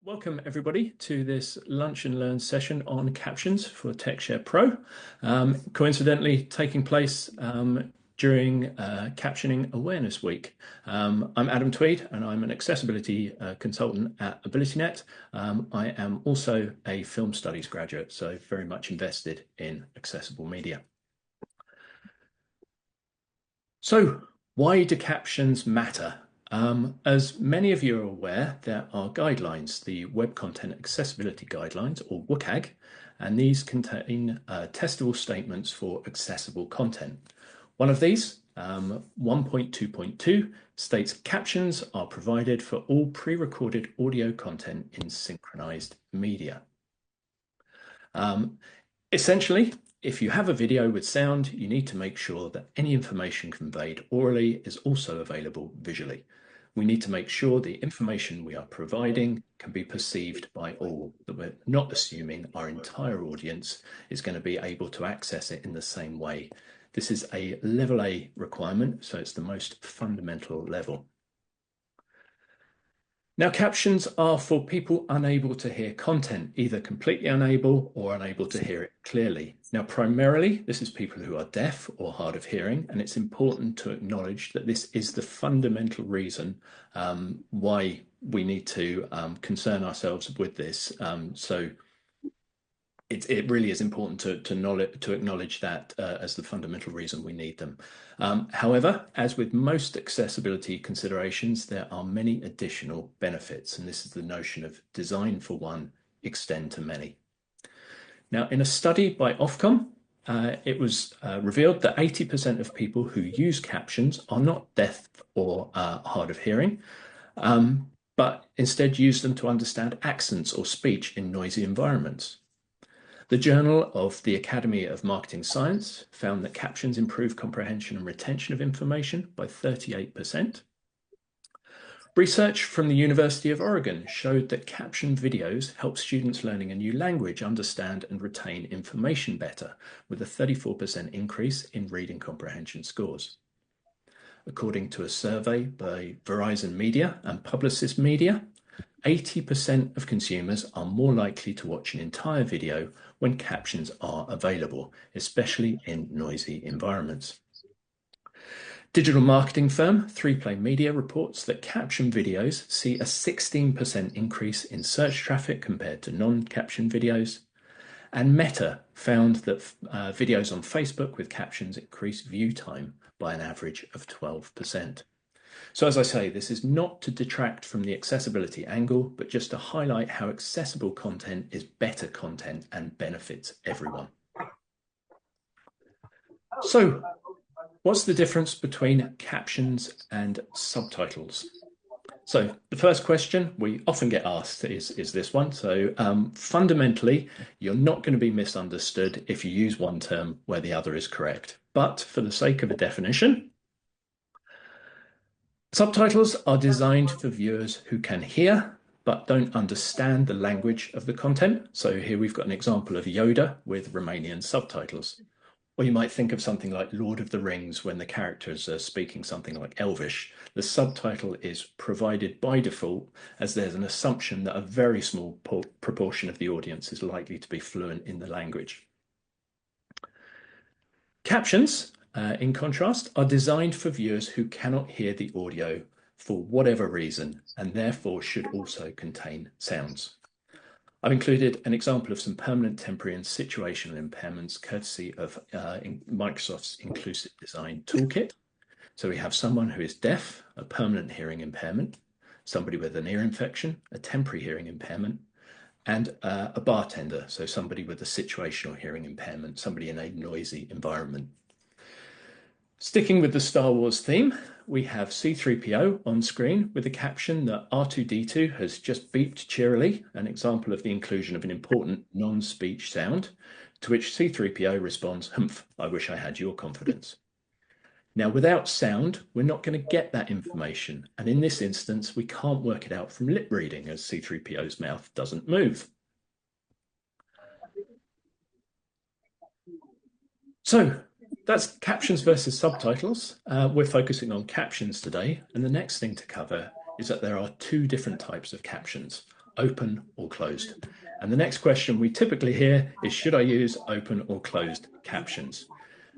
Welcome everybody to this Lunch and Learn session on captions for TechShare Pro. Coincidentally taking place during Captioning Awareness Week. I'm Adam Tweed and I'm an accessibility consultant at AbilityNet. I am also a film studies graduate, so very much invested in accessible media. So why do captions matter? As many of you are aware, there are guidelines, the Web Content Accessibility Guidelines, or WCAG, and these contain testable statements for accessible content. One of these, 1.2.2, states captions are provided for all pre-recorded audio content in synchronized media. Essentially, if you have a video with sound, you need to make sure that any information conveyed orally is also available visually. We need to make sure the information we are providing can be perceived by all, that we're not assuming our entire audience is going to be able to access it in the same way. This is a level A requirement, so it's the most fundamental level. Now, captions are for people unable to hear content, either completely unable or unable to hear it clearly. Now, primarily, this is people who are deaf or hard of hearing, and it's important to acknowledge that this is the fundamental reason why we need to concern ourselves with this. So it really is important to acknowledge that as the fundamental reason we need them. However, as with most accessibility considerations, there are many additional benefits, and this is the notion of design for one, extend to many. Now, in a study by Ofcom, it was revealed that 80% of people who use captions are not deaf or hard of hearing, but instead use them to understand accents or speech in noisy environments. The Journal of the Academy of Marketing Science found that captions improve comprehension and retention of information by 38%. Research from the University of Oregon showed that caption videos help students learning a new language understand and retain information better, with a 34% increase in reading comprehension scores. According to a survey by Verizon Media and Publicis Media, 80% of consumers are more likely to watch an entire video when captions are available, especially in noisy environments. Digital marketing firm 3Play Media reports that caption videos see a 16% increase in search traffic compared to non-caption videos. And Meta found that videos on Facebook with captions increase view time by an average of 12%. So as I say, this is not to detract from the accessibility angle, but just to highlight how accessible content is better content and benefits everyone. So what's the difference between captions and subtitles? So the first question we often get asked is this one. So fundamentally, you're not going to be misunderstood if you use one term where the other is correct. But for the sake of a definition, subtitles are designed for viewers who can hear but don't understand the language of the content. So here we've got an example of Yoda with Romanian subtitles. Or you might think of something like Lord of the Rings when the characters are speaking something like Elvish. The subtitle is provided by default as there's an assumption that a very small proportion of the audience is likely to be fluent in the language. Captions, in contrast, are designed for viewers who cannot hear the audio for whatever reason and therefore should also contain sounds. I've included an example of some permanent, temporary and situational impairments courtesy of Microsoft's Inclusive Design Toolkit. So we have someone who is deaf, a permanent hearing impairment, somebody with an ear infection, a temporary hearing impairment, and a bartender, so somebody with a situational hearing impairment, somebody in a noisy environment. Sticking with the Star Wars theme, we have C-3PO on screen with a caption that R2-D2 has just beeped cheerily, an example of the inclusion of an important non-speech sound, to which C-3PO responds, "Humph, I wish I had your confidence." Now, without sound, we're not going to get that information. And in this instance, we can't work it out from lip reading as C-3PO's mouth doesn't move. So that's captions versus subtitles. We're focusing on captions today. And the next thing to cover is that there are two different types of captions, open or closed? And the next question we typically hear is, should I use open or closed captions?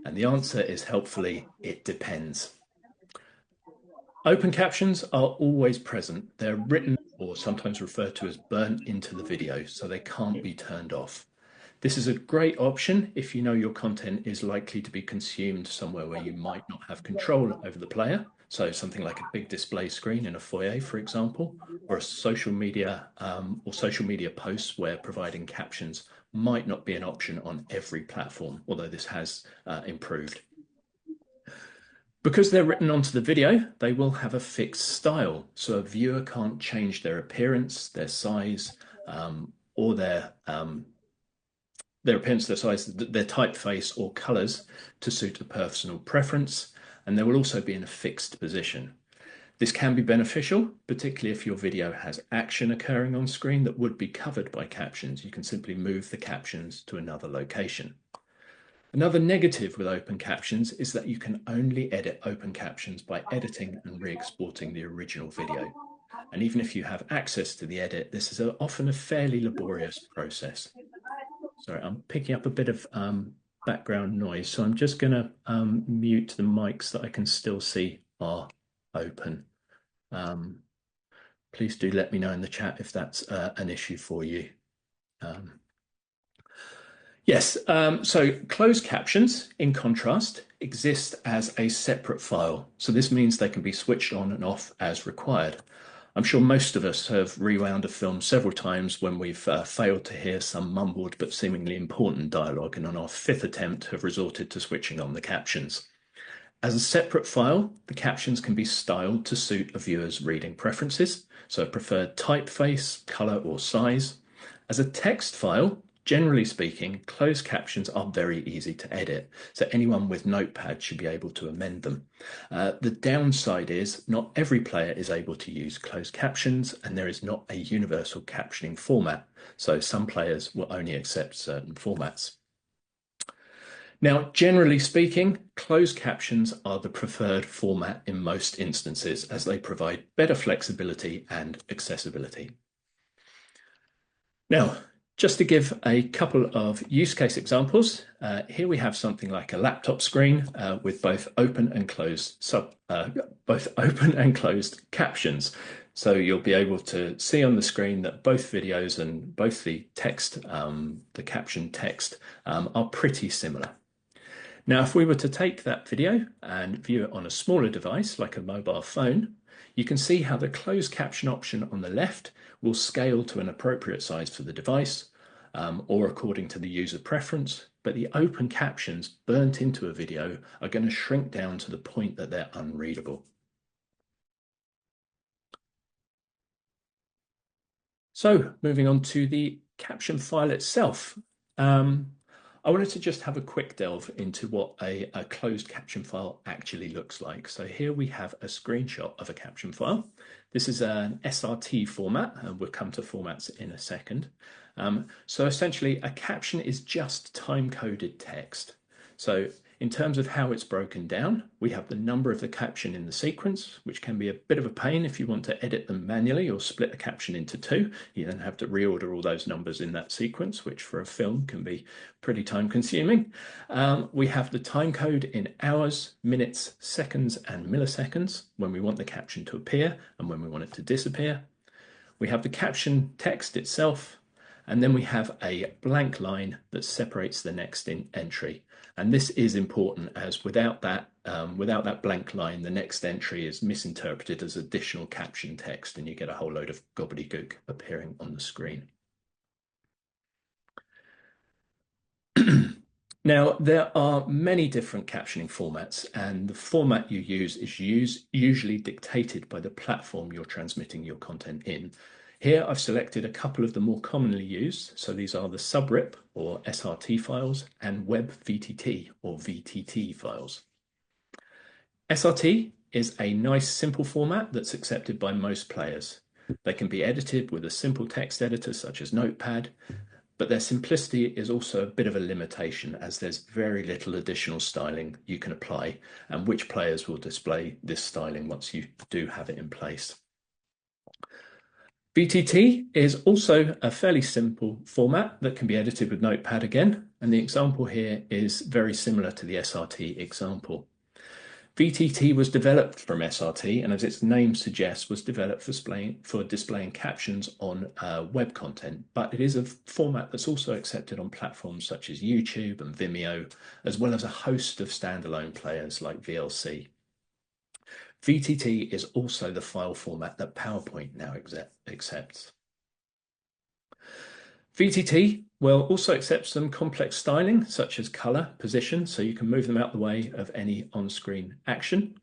And the answer is helpfully, it depends. Open captions are always present. They're written or sometimes referred to as burnt into the video, so they can't be turned off. This is a great option if you know your content is likely to be consumed somewhere where you might not have control over the player. So something like a big display screen in a foyer, for example, or a social media posts where providing captions might not be an option on every platform, although this has improved. Because they're written onto the video, they will have a fixed style, so a viewer can't change their appearance, their size, or their appearance, their size, their typeface or colors to suit a personal preference, and they will also be in a fixed position. This can be beneficial, particularly if your video has action occurring on screen that would be covered by captions. You can simply move the captions to another location. Another negative with open captions is that you can only edit open captions by editing and re-exporting the original video. And even if you have access to the edit, this is often a fairly laborious process. Sorry, I'm picking up a bit of background noise, so I'm just going to mute the mics that I can still see are open. Please do let me know in the chat if that's an issue for you. Yes, so closed captions, in contrast, exist as a separate file. So this means they can be switched on and off as required. I'm sure most of us have rewound a film several times when we've failed to hear some mumbled but seemingly important dialogue, and on our fifth attempt have resorted to switching on the captions. As a separate file, the captions can be styled to suit a viewer's reading preferences, so a preferred typeface, color, or size. As a text file, generally speaking, closed captions are very easy to edit, so anyone with Notepad should be able to amend them. The downside is not every player is able to use closed captions, and there is not a universal captioning format, so some players will only accept certain formats. Now, generally speaking, closed captions are the preferred format in most instances, as they provide better flexibility and accessibility. Now, just to give a couple of use case examples, here we have something like a laptop screen with both open and closed captions. So you'll be able to see on the screen that both videos and both the text, the caption text, are pretty similar. Now, if we were to take that video and view it on a smaller device, like a mobile phone, you can see how the closed caption option on the left will scale to an appropriate size for the device, or according to the user preference, but the open captions burnt into a video are going to shrink down to the point that they're unreadable. So moving on to the caption file itself. I wanted to just have a quick delve into what a closed caption file actually looks like. So here we have a screenshot of a caption file. This is an SRT format, and we'll come to formats in a second. So essentially, a caption is just time-coded text. So in terms of how it's broken down, we have the number of the caption in the sequence, which can be a bit of a pain if you want to edit them manually or split a caption into two. You then have to reorder all those numbers in that sequence, which for a film can be pretty time consuming. We have the time code in hours, minutes, seconds, and milliseconds when we want the caption to appear and when we want it to disappear. We have the caption text itself, and then we have a blank line that separates the next entry. And this is important, as without that blank line, the next entry is misinterpreted as additional caption text, and you get a whole load of gobbledygook appearing on the screen. Now, there are many different captioning formats, and the format you use is usually dictated by the platform you're transmitting your content in. Here I've selected a couple of the more commonly used, so these are the subrip or SRT files and WebVTT or VTT files. SRT is a nice simple format that's accepted by most players. They can be edited with a simple text editor such as Notepad, but their simplicity is also a bit of a limitation, as there's very little additional styling you can apply, and which players will display this styling once you do have it in place. VTT is also a fairly simple format that can be edited with Notepad again, and the example here is very similar to the SRT example. VTT was developed from SRT, and as its name suggests, was developed for displaying captions on web content, but it is a format that's also accepted on platforms such as YouTube and Vimeo, as well as a host of standalone players like VLC. VTT is also the file format that PowerPoint now accepts. VTT will also accept some complex styling, such as color, position, so you can move them out the way of any on-screen action.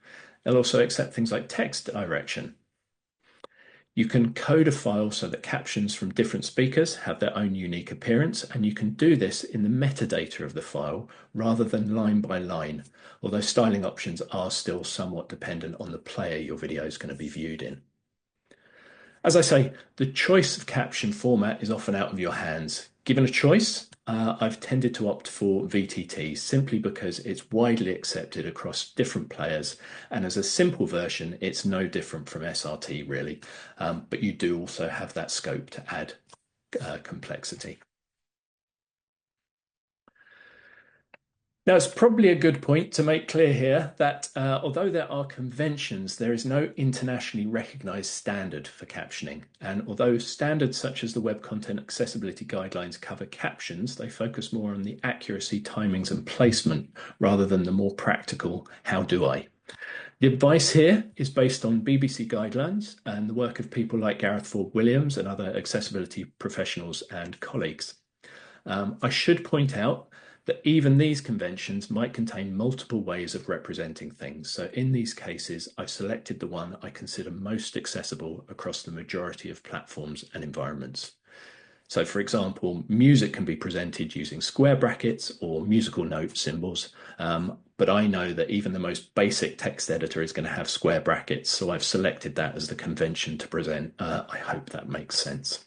They'll also accept things like text direction. You can code a file so that captions from different speakers have their own unique appearance, and you can do this in the metadata of the file rather than line by line, although styling options are still somewhat dependent on the player your video is going to be viewed in. As I say, the choice of caption format is often out of your hands. Given a choice, I've tended to opt for VTT simply because it's widely accepted across different players, and as a simple version, it's no different from SRT really, but you do also have that scope to add complexity. Now, it's probably a good point to make clear here that although there are conventions, there is no internationally recognized standard for captioning. And although standards such as the Web Content Accessibility Guidelines cover captions, they focus more on the accuracy, timings, and placement rather than the more practical, how do I? The advice here is based on BBC guidelines and the work of people like Gareth Ford Williams and other accessibility professionals and colleagues. I should point out that even these conventions might contain multiple ways of representing things. So in these cases, I've selected the one I consider most accessible across the majority of platforms and environments. So for example, music can be presented using square brackets or musical note symbols, but I know that even the most basic text editor is going to have square brackets, so I've selected that as the convention to present. I hope that makes sense.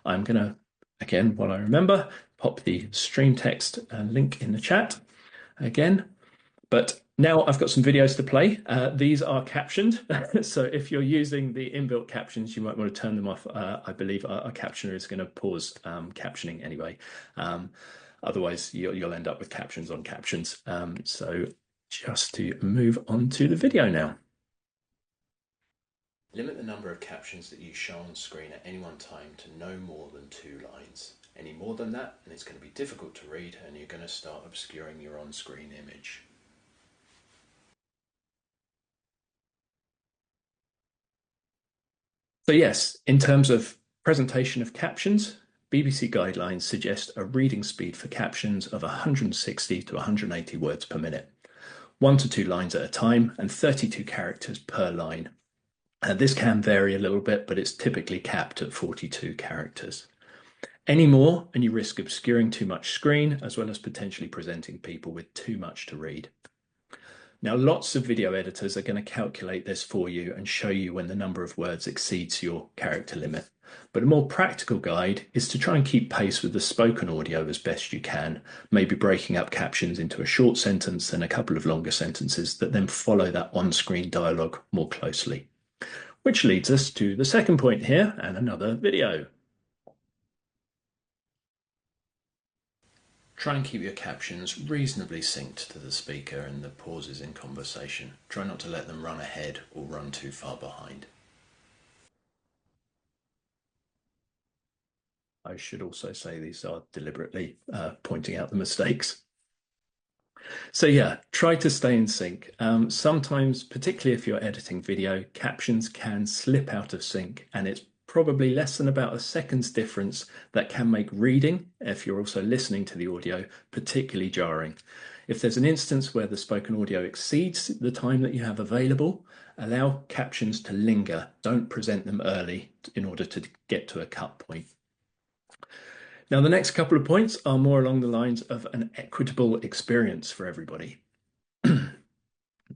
I'm going to, again, while I remember, pop the stream text link in the chat again. But now I've got some videos to play. These are captioned. So if you're using the inbuilt captions, you might want to turn them off. I believe our captioner is going to pause captioning anyway. Otherwise, you'll end up with captions on captions. So just to move on to the video now. Limit the number of captions that you show on screen at any one time to no more than 2 lines. Any more than that, and it's going to be difficult to read, and you're going to start obscuring your on-screen image. So yes, in terms of presentation of captions, BBC guidelines suggest a reading speed for captions of 160 to 180 words per minute, 1 to 2 lines at a time, and 32 characters per line. This can vary a little bit, but it's typically capped at 42 characters. Any more, and you risk obscuring too much screen, as well as potentially presenting people with too much to read. Now, lots of video editors are going to calculate this for you and show you when the number of words exceeds your character limit. But a more practical guide is to try and keep pace with the spoken audio as best you can, maybe breaking up captions into a short sentence and a couple of longer sentences that then follow that on-screen dialogue more closely. Which leads us to the second point here and another video. Try and keep your captions reasonably synced to the speaker and the pauses in conversation. Try not to let them run ahead or run too far behind. I should also say these are deliberately pointing out the mistakes. So yeah, try to stay in sync. Sometimes, particularly if you're editing video, captions can slip out of sync, and it's probably less than about a second's difference that can make reading, if you're also listening to the audio, particularly jarring. If there's an instance where the spoken audio exceeds the time that you have available, allow captions to linger. Don't present them early in order to get to a cut point. Now, the next couple of points are more along the lines of an equitable experience for everybody. Let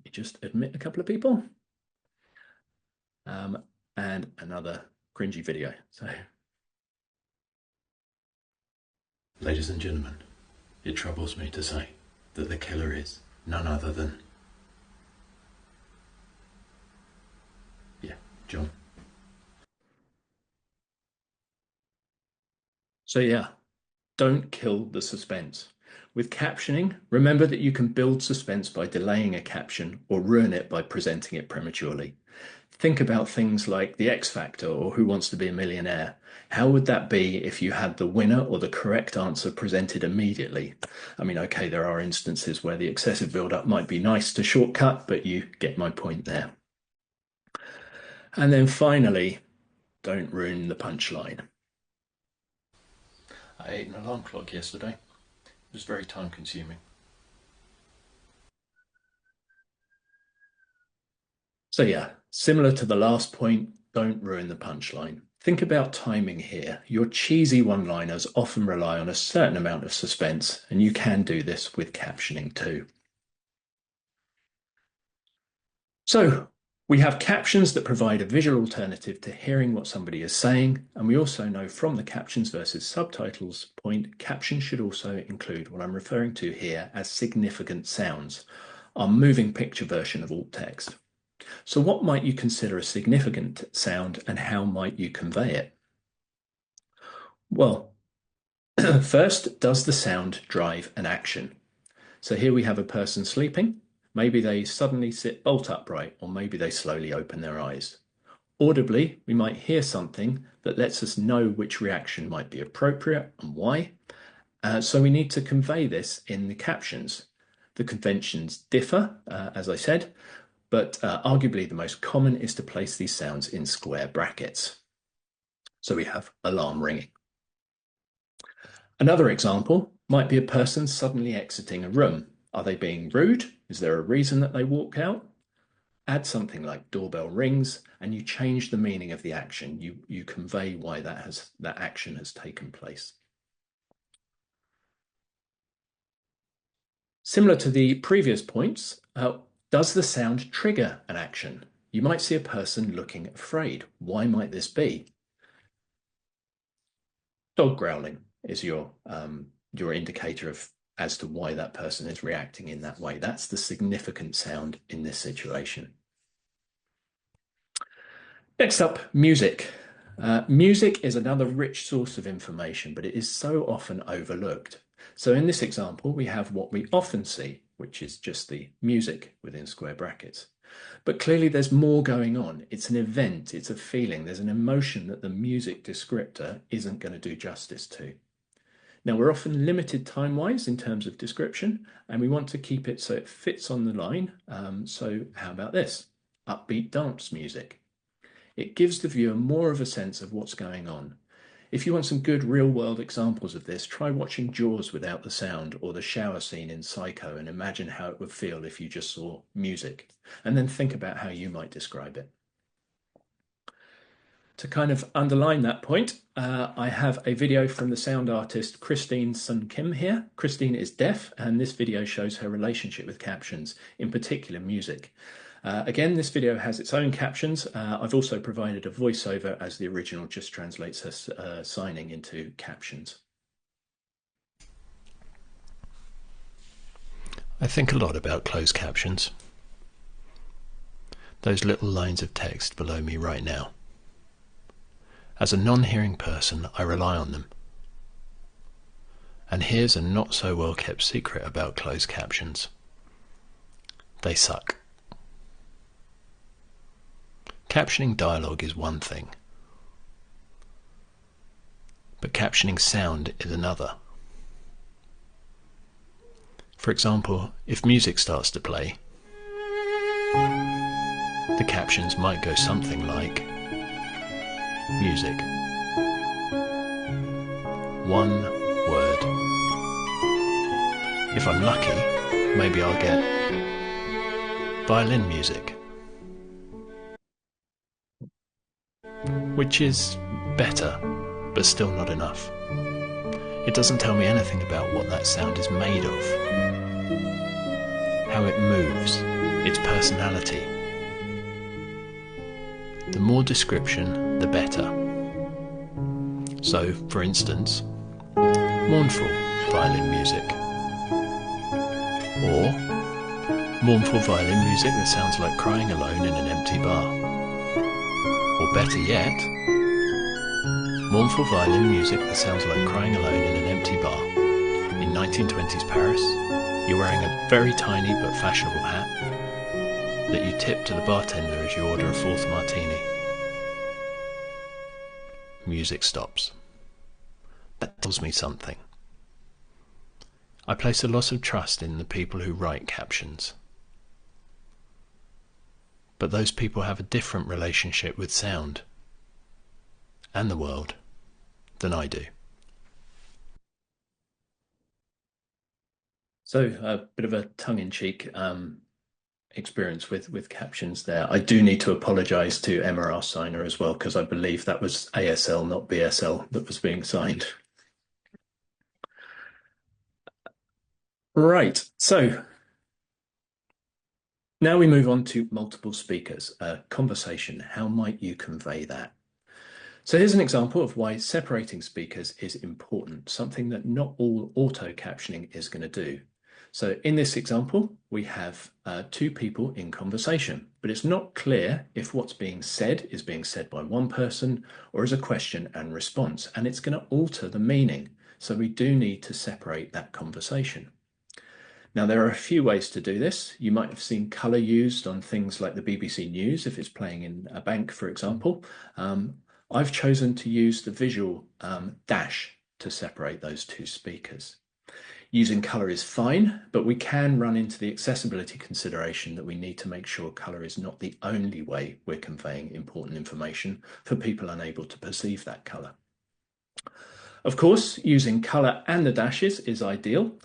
me just admit a couple of people. And another cringy video. So, ladies and gentlemen, it troubles me to say that the killer is none other than, yeah, John. So yeah, don't kill the suspense. With captioning, remember that you can build suspense by delaying a caption or ruin it by presenting it prematurely. Think about things like The X Factor or Who Wants to Be a Millionaire. How would that be if you had the winner or the correct answer presented immediately? I mean, okay, there are instances where the excessive build-up might be nice to shortcut, but you get my point there. And then finally, don't ruin the punchline. I ate an alarm clock yesterday. It was very time consuming. So yeah, similar to the last point, don't ruin the punchline. Think about timing here. Your cheesy one-liners often rely on a certain amount of suspense, and you can do this with captioning too. So we have captions that provide a visual alternative to hearing what somebody is saying, and we also know from the captions versus subtitles point, captions should also include what I'm referring to here as significant sounds, our moving picture version of alt text. So what might you consider a significant sound and how might you convey it? Well, first, does the sound drive an action? So here we have a person sleeping. Maybe they suddenly sit bolt upright, or maybe they slowly open their eyes. Audibly, we might hear something that lets us know which reaction might be appropriate and why. So we need to convey this in the captions. The conventions differ, as I said, but arguably the most common is to place these sounds in square brackets. So we have alarm ringing. Another example might be a person suddenly exiting a room. Are they being rude? Is there a reason that they walk out? Add something like doorbell rings and you change the meaning of the action. You convey why that action has taken place. Similar to the previous points, does the sound trigger an action? You might see a person looking afraid. Why might this be? Dog growling is your indicator as to why that person is reacting in that way. That's the significant sound in this situation. Next up, music. Music is another rich source of information, but it is so often overlooked. So in this example, we have what we often see, which is just the music within square brackets. But clearly there's more going on. It's an event, it's a feeling, there's an emotion that the music descriptor isn't going to do justice to. Now we're often limited time-wise in terms of description, and we want to keep it so it fits on the line. So how about this? Upbeat dance music. It gives the viewer more of a sense of what's going on. If you want some good real-world examples of this, try watching Jaws without the sound or the shower scene in Psycho and imagine how it would feel if you just saw music, and then think about how you might describe it. To kind of underline that point, I have a video from the sound artist Christine Sun Kim here. Christine is deaf, and this video shows her relationship with captions, in particular music. Again, this video has its own captions. I've also provided a voiceover as the original just translates her signing into captions. I think a lot about closed captions. Those little lines of text below me right now. As a non-hearing person, I rely on them. And here's a not so well kept secret about closed captions. They suck. Captioning dialogue is one thing, but captioning sound is another. For example, if music starts to play, the captions might go something like music. One word. If I'm lucky, maybe I'll get violin music, which is better, but still not enough. It doesn't tell me anything about what that sound is made of, how it moves, its personality. The more description, the better. So, for instance, mournful violin music, or mournful violin music that sounds like crying alone in an empty bar. Or better yet, Mournful violin music that sounds like crying alone in an empty bar. In 1920s Paris, you're wearing a very tiny but fashionable hat that you tip to the bartender as you order a fourth martini. Music stops. That tells me something. I place a lot of trust in the people who write captions. But those people have a different relationship with sound and the world than I do. So a bit of a tongue-in-cheek experience with captions there. I do need to apologise to Emma, our signer, as well, because I believe that was ASL, not BSL, that was being signed. Right, so now we move on to multiple speakers, a conversation. How might you convey that? So here's an example of why separating speakers is important, something that not all auto captioning is going to do. So in this example, we have two people in conversation, but it's not clear if what's being said is being said by one person or as a question and response, and it's going to alter the meaning. So we do need to separate that conversation. Now, there are a few ways to do this. You might have seen colour used on things like the BBC News, if it's playing in a bank, for example. I've chosen to use the visual dash to separate those two speakers. Using colour is fine, but we can run into the accessibility consideration that we need to make sure colour is not the only way we're conveying important information for people unable to perceive that colour. Of course, using colour and the dashes is ideal.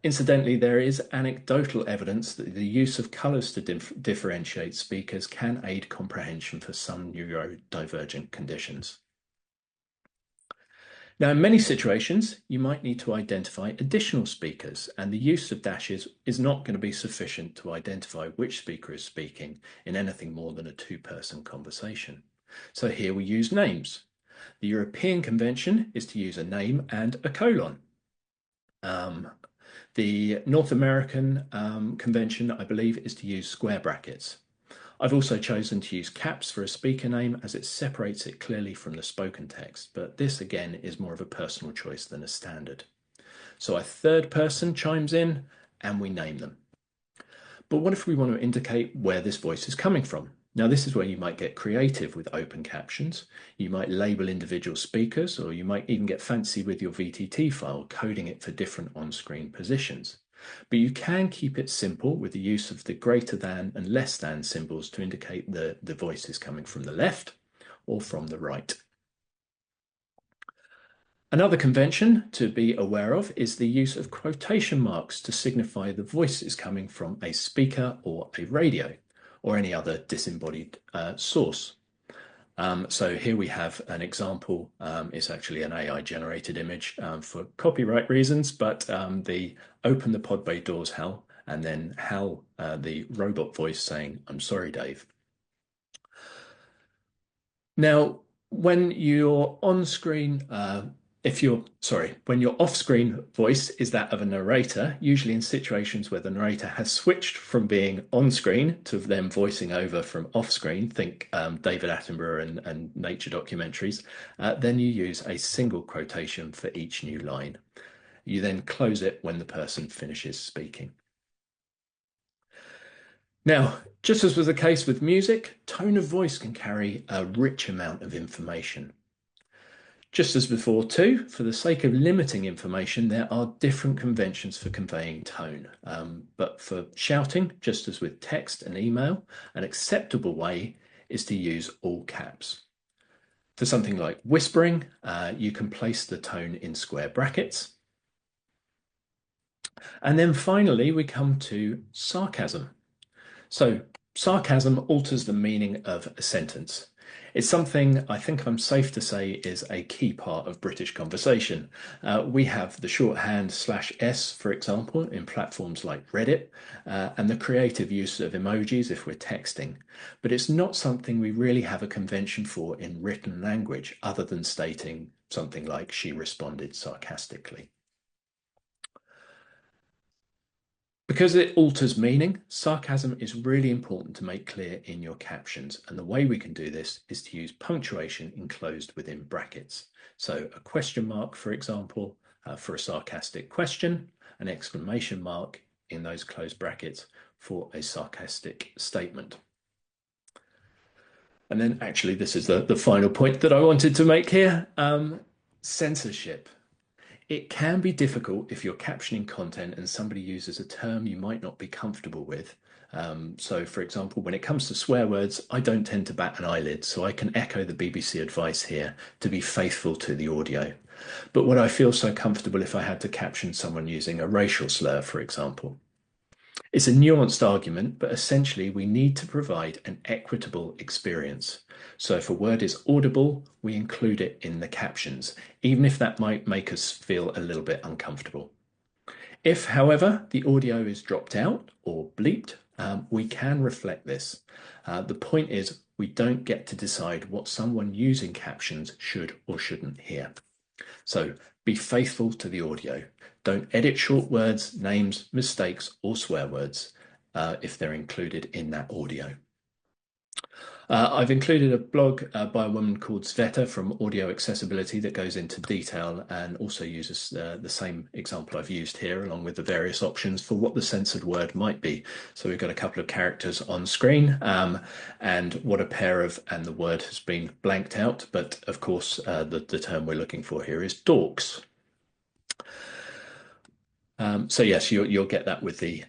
Incidentally, there is anecdotal evidence that the use of colours to differentiate speakers can aid comprehension for some neurodivergent conditions. Now, in many situations, you might need to identify additional speakers, and the use of dashes is not going to be sufficient to identify which speaker is speaking in anything more than a two-person conversation. So here we use names. The European convention is to use a name and a colon. The North American convention, I believe, is to use square brackets. I've also chosen to use caps for a speaker name as it separates it clearly from the spoken text, but this again is more of a personal choice than a standard. So a third person chimes in and we name them. But what if we want to indicate where this voice is coming from? Now, this is where you might get creative with open captions. You might label individual speakers, or you might even get fancy with your VTT file, coding it for different on-screen positions. But you can keep it simple with the use of the greater than and less than symbols to indicate the voice is coming from the left or from the right. Another convention to be aware of is the use of quotation marks to signify the voice is coming from a speaker or a radio or any other disembodied source. So here we have an example. It's actually an AI generated image for copyright reasons, but the open the pod bay doors, Hal, and then Hal, the robot voice saying, "I'm sorry, Dave." Now, when you're on screen, when your off-screen voice is that of a narrator, usually in situations where the narrator has switched from being on-screen to them voicing over from off-screen, think David Attenborough and nature documentaries, then you use a single quotation for each new line. You then close it when the person finishes speaking. Now, just as was the case with music, tone of voice can carry a rich amount of information. Just as before too, for the sake of limiting information, there are different conventions for conveying tone. But for shouting, just as with text and email, an acceptable way is to use all caps. For something like whispering, you can place the tone in square brackets. And then finally, we come to sarcasm. So sarcasm alters the meaning of a sentence. It's something I think I'm safe to say is a key part of British conversation. We have the shorthand /s, for example, in platforms like Reddit, and the creative use of emojis if we're texting. But it's not something we really have a convention for in written language, other than stating something like, "She responded sarcastically." Because it alters meaning, sarcasm is really important to make clear in your captions. And the way we can do this is to use punctuation enclosed within brackets. So a question mark, for example, for a sarcastic question, an exclamation mark in those closed brackets for a sarcastic statement. And then actually, this is the final point that I wanted to make here. Censorship. It can be difficult if you're captioning content and somebody uses a term you might not be comfortable with. So, for example, when it comes to swear words, I don't tend to bat an eyelid, so I can echo the BBC advice here to be faithful to the audio. But would I feel so comfortable if I had to caption someone using a racial slur, for example? It's a nuanced argument, but essentially we need to provide an equitable experience. So if a word is audible, we include it in the captions, even if that might make us feel a little bit uncomfortable. If, however, the audio is dropped out or bleeped, we can reflect this. The point is we don't get to decide what someone using captions should or shouldn't hear. So be faithful to the audio. Don't edit short words, names, mistakes, or swear words if they're included in that audio. I've included a blog by a woman called Sveta from Audio Accessibility that goes into detail and also uses the same example I've used here, along with the various options for what the censored word might be. So we've got a couple of characters on screen and what a pair of, and the word has been blanked out, but of course the term we're looking for here is dorks. So yes, you'll get that with the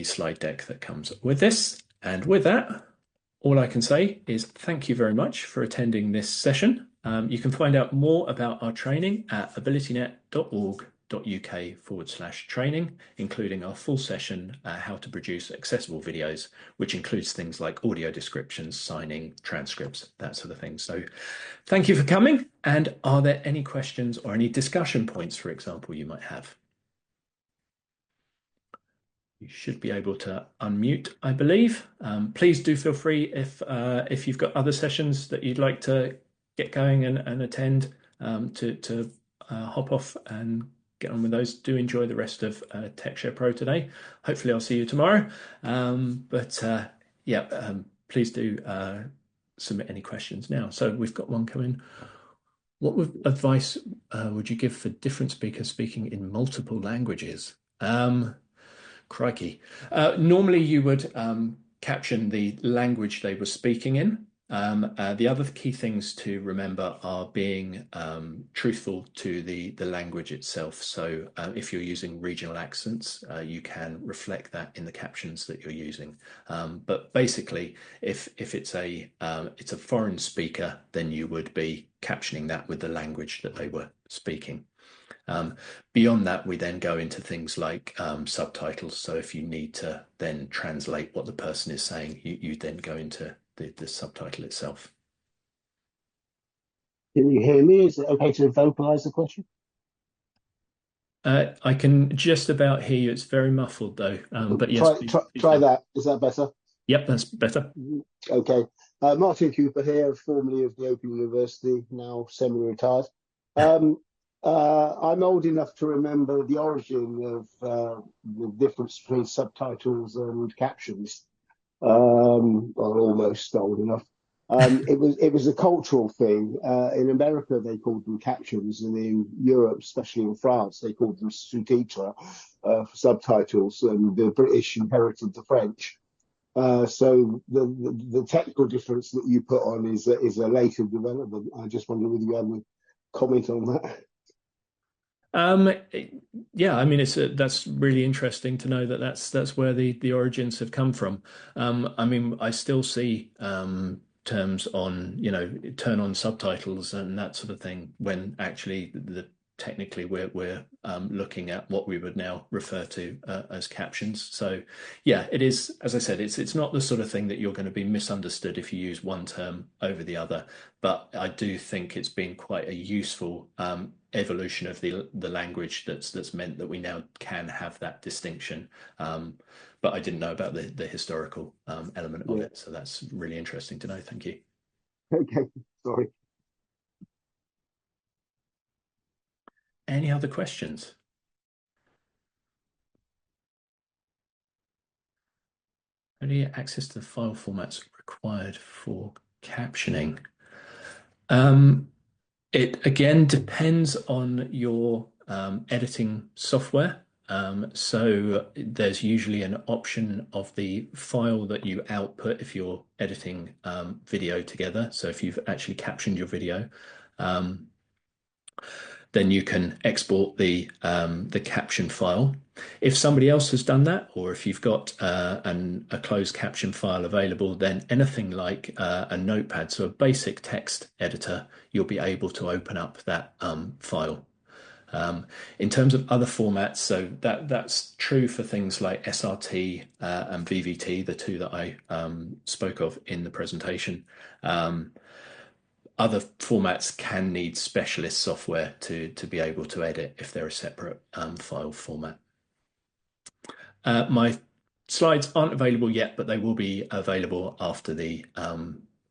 slide deck that comes with this. And with that, all I can say is thank you very much for attending this session. You can find out more about our training at abilitynet.org.uk/training, including our full session, how to produce accessible videos, which includes things like audio descriptions, signing, transcripts, that sort of thing. So thank you for coming. And are there any questions or any discussion points, for example, you might have? You should be able to unmute, I believe. Please do feel free if you've got other sessions that you'd like to get going and attend to hop off and get on with those. Do enjoy the rest of TechShare Pro today. Hopefully I'll see you tomorrow. Please do submit any questions now. So we've got one coming. What advice would you give for different speakers speaking in multiple languages? Crikey. Normally you would caption the language they were speaking in. The other key things to remember are being truthful to the language itself. So if you're using regional accents, you can reflect that in the captions that you're using. But basically, if it's a foreign speaker, then you would be captioning that with the language that they were speaking. Beyond that, we then go into things like subtitles. So if you need to then translate what the person is saying, you then go into the subtitle itself. Can you hear me? Is it okay to vocalize the question? I can just about hear you. It's very muffled though. But yes, try that. Is that better? Yep, that's better. Okay. Martin Cooper here, formerly of the Open University, now semi-retired. I'm old enough to remember the origin of the difference between subtitles and captions. Well, almost old enough. It was a cultural thing. In America, they called them captions, and in Europe, especially in France, they called them sous-titres for subtitles. And the British inherited the French. So the technical difference that you put on is a later development. I just wonder whether you have a comment on that. Yeah, I mean, that's really interesting to know that that's where the origins have come from. I mean, I still see terms on, turn on subtitles and that sort of thing when actually technically we're looking at what we would now refer to as captions. So yeah, it is, as I said, it's not the sort of thing that you're going to be misunderstood if you use one term over the other, but I do think it's been quite a useful evolution of the language that's meant that we now can have that distinction. But I didn't know about the historical element of it, so that's really interesting to know. Thank you. Okay, sorry. Any other questions? Only access to the file formats required for captioning. It again depends on your editing software. So there's usually an option of the file that you output if you're editing video together. So if you've actually captioned your video, then you can export the caption file. If somebody else has done that, or if you've got a closed caption file available, then anything like a notepad, so a basic text editor, you'll be able to open up that file. In terms of other formats, so that's true for things like SRT and VVT, the two that I spoke of in the presentation. Other formats can need specialist software to be able to edit if they're a separate file format. My slides aren't available yet, but they will be available after the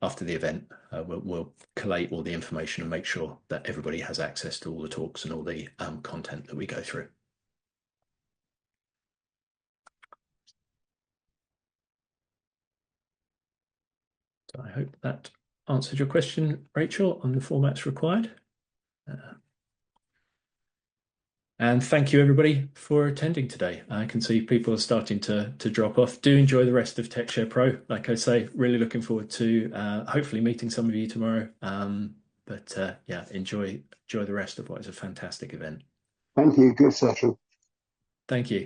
event. We'll collate all the information and make sure that everybody has access to all the talks and all the content that we go through. So I hope that answered your question, Rachel, on the formats required. And thank you, everybody, for attending today. I can see people are starting to drop off. Do enjoy the rest of TechShare Pro. Like I say, really looking forward to hopefully meeting some of you tomorrow. Yeah, enjoy the rest of what is a fantastic event. Thank you. Good session. Thank you.